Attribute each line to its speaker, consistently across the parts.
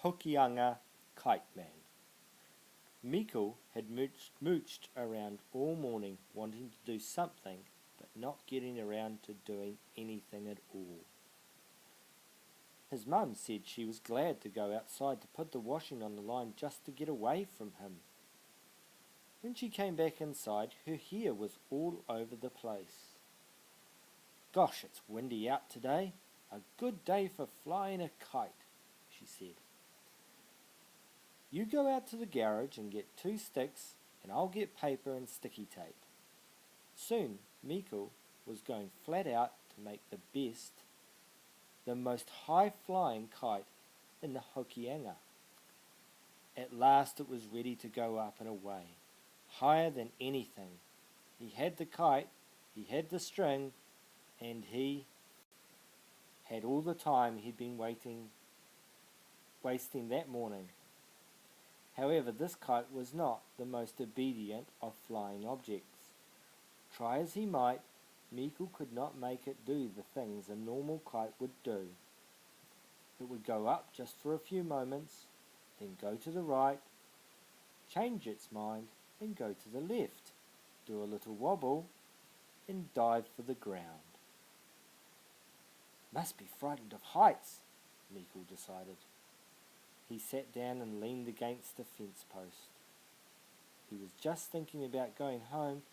Speaker 1: Hokianga Kite Man. Mikkel had mooched around all morning wanting to do something but not getting around to doing anything at all. His mum said she was glad to go outside to put the washing on the line just to get away from him. When she came back inside, her hair was all over the place. "Gosh, it's windy out today. A good day for flying a kite," she said. "You go out to the garage and get 2 sticks, and I'll get paper and sticky tape." Soon Mikkel was going flat out to make the most high-flying kite in the Hokianga. At last it was ready to go up and away, higher than anything. He had the kite, he had the string, and he had all the time he'd been wasting that morning. However, this kite was not the most obedient of flying objects. Try as he might, Mikkel could not make it do the things a normal kite would do. It would go up just for a few moments, then go to the right, change its mind, and go to the left, do a little wobble, and dive for the ground. "Must be frightened of heights," Mikkel decided. He sat down and leaned against the fence post. He was just thinking about going home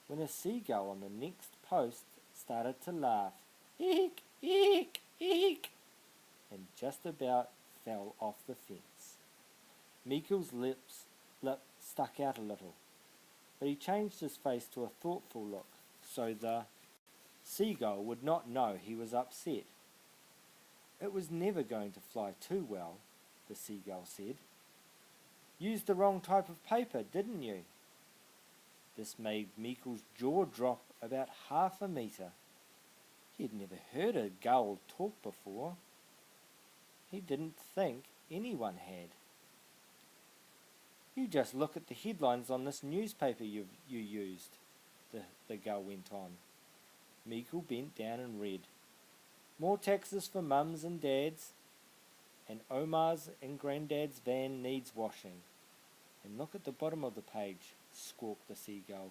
Speaker 1: when a seagull on the next post started to laugh. "Eek, eek, eek," and just about fell off the fence. Mikkel's lip stuck out a little, but he changed his face to a thoughtful look so the seagull would not know he was upset. "It was never going to fly too well," the seagull said. "Used the wrong type of paper, didn't you?" This made Mikkel's jaw drop about half a metre. He had never heard a gull talk before. He didn't think anyone had. "You just look at the headlines on this newspaper you used," the gull went on. Mikkel bent down and read, "More taxes for mums and dads, and Omar's and Granddad's van needs washing." "And look at the bottom of the page," squawked the seagull.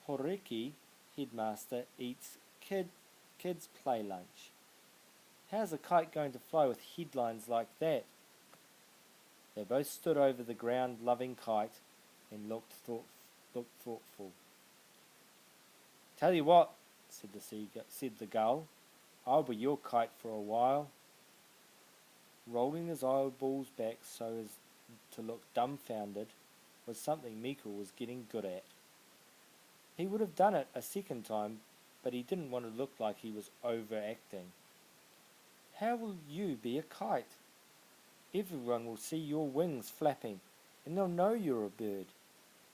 Speaker 1: "Horiki, headmaster, eats kids' play lunch." "How's a kite going to fly with headlines like that?" They both stood over the ground-loving kite and looked thoughtful. "Tell you what," said the gull, "I'll be your kite for a while." Rolling his eyeballs back so as to look dumbfounded was something Mikkel was getting good at. He would have done it a second time, but he didn't want to look like he was overacting. "How will you be a kite? Everyone will see your wings flapping, and they'll know you're a bird.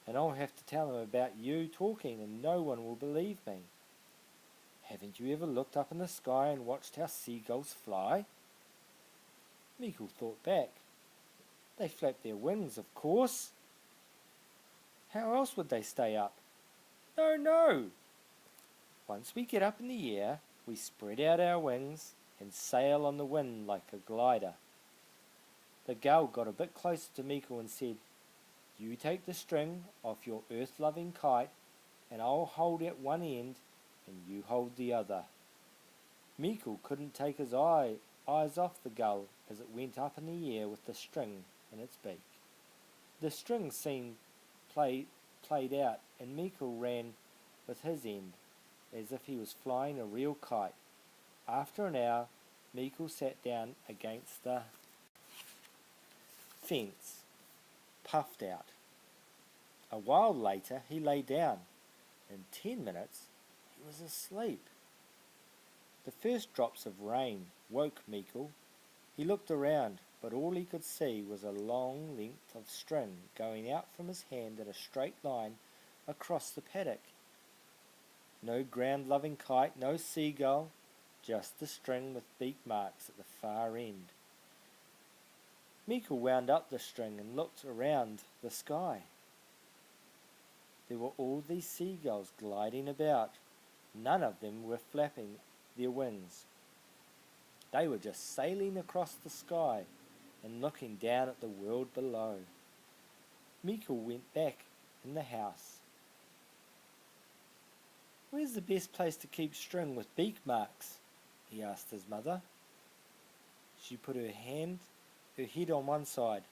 Speaker 1: And I'll have to tell them about you talking, and no one will believe me. Haven't you ever looked up in the sky and watched how seagulls fly?" Mikkel thought back. They flap their wings, of course. How else would they stay up? No! Once we get up in the air, we spread out our wings and sail on the wind like a glider. The gull got a bit closer to Mikkel and said, "You take the string off your earth-loving kite, and I'll hold at one end, and you hold the other." Mikkel couldn't take his eyes off the gull as it went up in the air with the string in its beak. The string seemed played out, and Mikkel ran with his end, as if he was flying a real kite. After an hour, Mikkel sat down against the fence, puffed out. A while later he lay down. In 10 minutes he was asleep. The first drops of rain woke Mikkel. He looked around, but all he could see was a long length of string going out from his hand in a straight line across the paddock. No ground-loving kite, no seagull, just the string with beak marks at the far end. Mikkel wound up the string and looked around the sky. There were all these seagulls gliding about. None of them were flapping their wings. They were just sailing across the sky, and looking down at the world below. Meikle went back in the house. "Where's the best place to keep string with beak marks?" he asked his mother. She put her head on one side.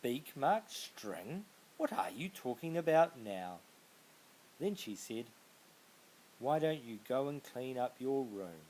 Speaker 1: "Beak marked string? What are you talking about now?" Then she said, "Why don't you go and clean up your room?"